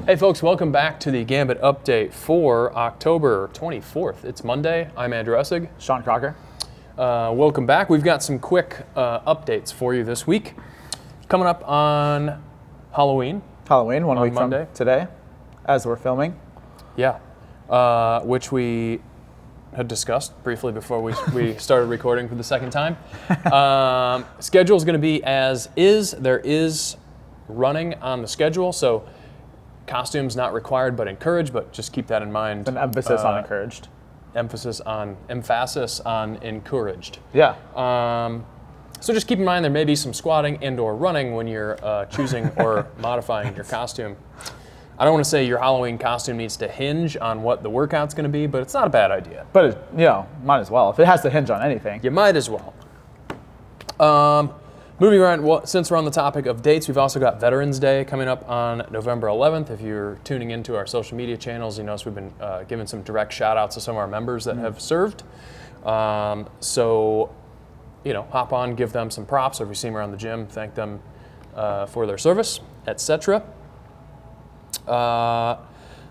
Hey folks, welcome back to the Gambit update for October 24th. It's Monday. I'm Andrew Essig. Sean Crocker. Welcome back. We've got some quick updates for you this week. Coming up on Halloween. Halloween, 1 week Monday. from today, as we're filming. Yeah, which we had discussed briefly before we started recording for the second time. Schedule is going to be as is. There is running on the schedule, so costumes not required but encouraged, but just keep that in mind. An emphasis on encouraged. Emphasis on encouraged. Yeah. So just keep in mind there may be some squatting and or running when you're choosing or modifying your costume. I don't want to say your Halloween costume needs to hinge on what the workout's going to be, but it's not a bad idea. But, might as well. If it has to hinge on anything. You might as well. Moving around, since we're on the topic of dates, we've also got Veterans Day coming up on November 11th. If you're tuning into our social media channels, you notice we've been giving some direct shout outs to some of our members that have served. So, hop on, give them some props. Or if you see them around the gym, thank them for their service, etc.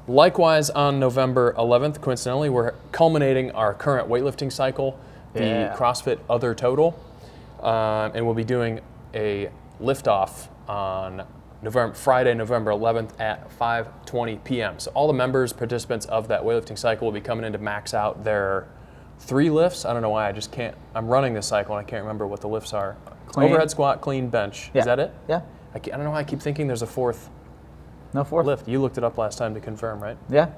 Likewise, on November 11th, coincidentally, we're culminating our current weightlifting cycle, the CrossFit Other Total. And we'll be doing a liftoff on Friday, November 11th at 5:20 p.m. So all the members, participants of that weightlifting cycle will be coming in to max out their 3 lifts. I don't know why, I'm running this cycle and I can't remember what the lifts are. Clean. Overhead squat, clean, bench. Yeah. Is that it? Yeah. I don't know why I keep thinking there's a 4th No fourth. lift. You looked it up last time to confirm, right? Yeah.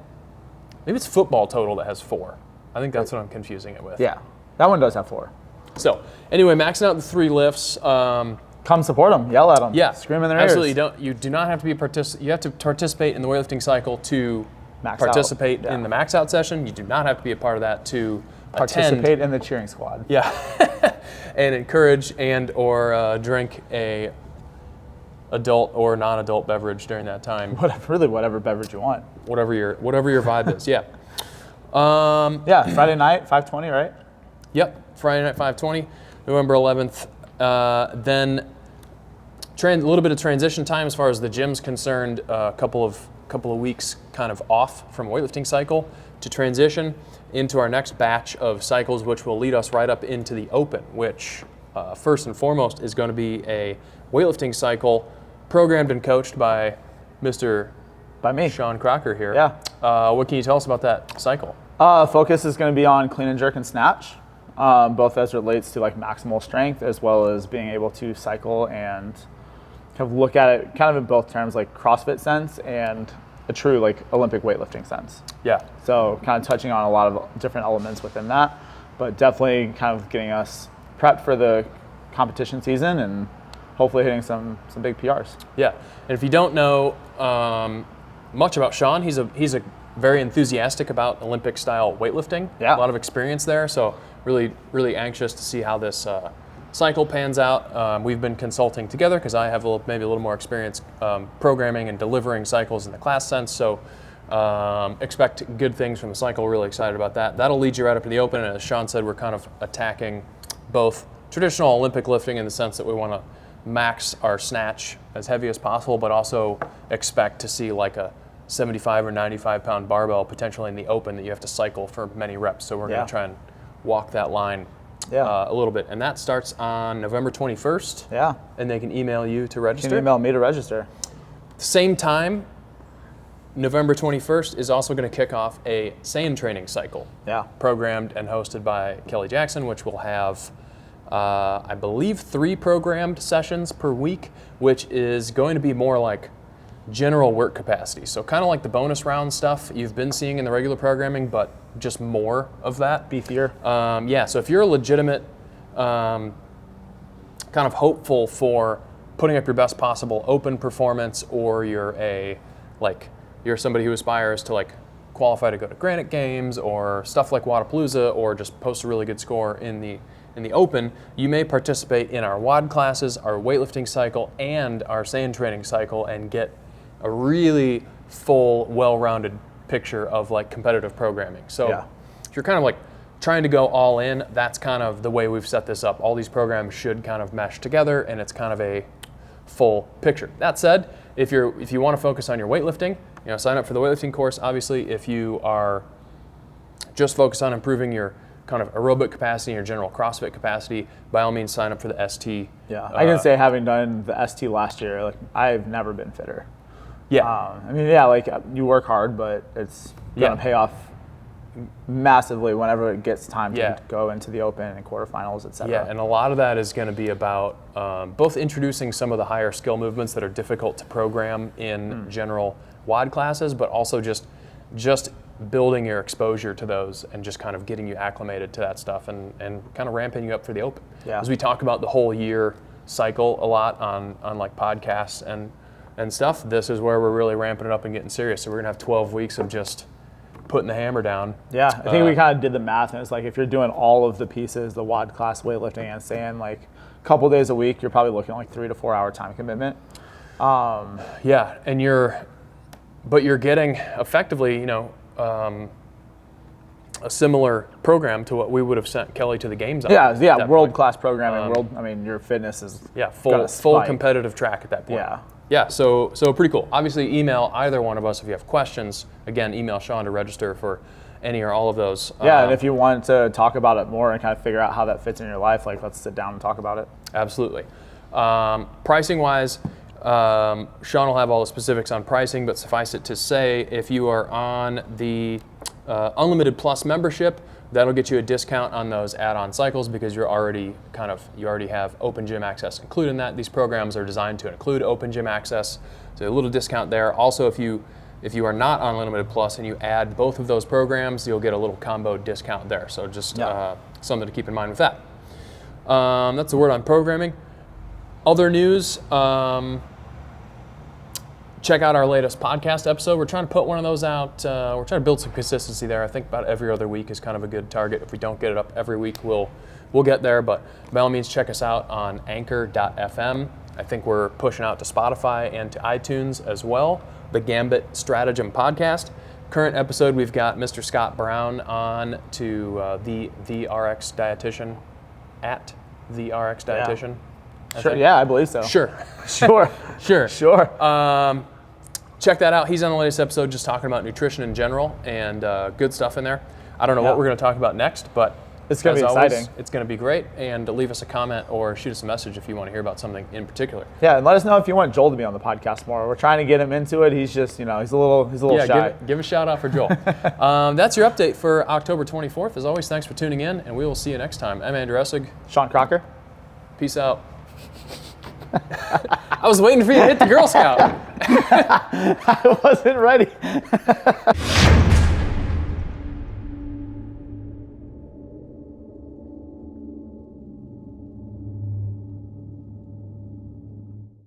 Maybe it's football total that has 4. I think that's what I'm confusing it with. Yeah. That one does have 4. So anyway, maxing out the 3 lifts. Come support them. Yell at them. Yeah, Scream in their absolutely. ears. You do not have to be You have to participate in the weightlifting cycle to Max participate out. Yeah. in the max out session. You do not have to be a part of that to Participate in the cheering squad. Yeah, and encourage and or drink a adult or non-adult beverage during that time. Whatever beverage you want. Whatever your vibe is. Yeah. Friday night, 5:20, right? Yep. Friday night, 5:20, November 11th. Then a little bit of transition time as far as the gym's concerned. A couple of weeks kind of off from weightlifting cycle to transition into our next batch of cycles, which will lead us right up into the Open, which first and foremost is going to be a weightlifting cycle programmed and coached by By me. Sean Crocker here. Yeah. What can you tell us about that cycle? Focus is going to be on clean and jerk and snatch, both as relates to like maximal strength as well as being able to cycle and kind of look at it kind of in both terms, like CrossFit sense and a true like Olympic weightlifting sense. Yeah. So kind of touching on a lot of different elements within that, but definitely kind of getting us prepped for the competition season and hopefully hitting some big PRs. Yeah, and if you don't know much about Sean, he's a very enthusiastic about Olympic style weightlifting. Yeah. A lot of experience there, so really, really anxious to see how this cycle pans out. We've been consulting together because I have maybe a little more experience programming and delivering cycles in the class sense, so expect good things from the cycle. Really excited about that. That'll lead you right up to the Open, and as Sean said, we're kind of attacking both traditional Olympic lifting in the sense that we want to max our snatch as heavy as possible, but also expect to see like a 75 or 95 pound barbell potentially in the Open that you have to cycle for many reps. So we're going to try and walk that line a little bit. And that starts on November 21st. Yeah. And they can email you to register. You can email me to register. Same time, November 21st is also going to kick off a SANE training cycle. Yeah. Programmed and hosted by Kelly Jackson, which will have I believe 3 programmed sessions per week, which is going to be more like general work capacity. So kind of like the bonus round stuff you've been seeing in the regular programming, but just more of that. Beefier. So if you're a legitimate kind of hopeful for putting up your best possible Open performance, or you're somebody who aspires to like qualify to go to Granite Games or stuff like Wadapalooza, or just post a really good score in the Open, you may participate in our WOD classes, our weightlifting cycle, and our SANE training cycle and get a really full, well-rounded picture of like competitive programming. So if you're kind of like trying to go all in, that's kind of the way we've set this up. All these programs should kind of mesh together and it's kind of a full picture. That said, if you want to focus on your weightlifting, sign up for the weightlifting course. Obviously, if you are just focused on improving your kind of aerobic capacity and your general CrossFit capacity, by all means sign up for the ST. Yeah, I can say having done the ST last year, like I've never been fitter. Yeah. I mean, yeah, like you work hard, but it's gonna pay off massively whenever it gets time to go into the open and quarterfinals, etc. Yeah, and a lot of that is going to be about both introducing some of the higher skill movements that are difficult to program in general WOD classes, but also just building your exposure to those and just kind of getting you acclimated to that stuff and kind of ramping you up for the open. Yeah. As we talk about the whole year cycle a lot on like podcasts and stuff, this is where we're really ramping it up and getting serious. So we're going to have 12 weeks of just putting the hammer down. Yeah, I think we kind of did the math, and it's like if you're doing all of the pieces, the WOD class, weightlifting, and sand, like a couple days a week, you're probably looking at like 3 to 4 hour time commitment. Yeah, and you're getting effectively, a similar program to what we would have sent Kelly to the games on. Yeah, world class programming. I mean, your fitness is full competitive track at that point. Yeah, so pretty cool. Obviously, email either one of us if you have questions. Again, email Sean to register for any or all of those. Yeah, and if you want to talk about it more and kind of figure out how that fits in your life, like let's sit down and talk about it. Absolutely. Pricing wise, Sean will have all the specifics on pricing, but suffice it to say, if you are on the Unlimited Plus membership, that'll get you a discount on those add-on cycles because you already have open gym access included in that. These programs are designed to include open gym access, so a little discount there. Also, if you are not on Unlimited Plus and you add both of those programs, you'll get a little combo discount there. So just something to keep in mind with that. That's the word on programming. Other news. Check out our latest podcast episode. We're trying to put one of those out. We're trying to build some consistency there. I think about every other week is kind of a good target. If we don't get it up every week, we'll get there. But by all means, check us out on anchor.fm. I think we're pushing out to Spotify and to iTunes as well. The Gambit Stratagem Podcast. Current episode, we've got Mr. Scott Brown on to the RX Dietitian, at the RX Dietitian. Sure. Yeah, I believe so. Sure. Sure. Check that out. He's on the latest episode just talking about nutrition in general and good stuff in there. I don't know what we're going to talk about next, but it's going to be exciting. It's going to be great. And leave us a comment or shoot us a message if you want to hear about something in particular. Yeah, and let us know if you want Joel to be on the podcast more. We're trying to get him into it. He's just, he's a little shy. Give a shout out for Joel. That's your update for October 24th. As always, thanks for tuning in, and we will see you next time. I'm Andrew Essig. Sean Crocker. Peace out. I was waiting for you to hit the Girl Scout. I wasn't ready.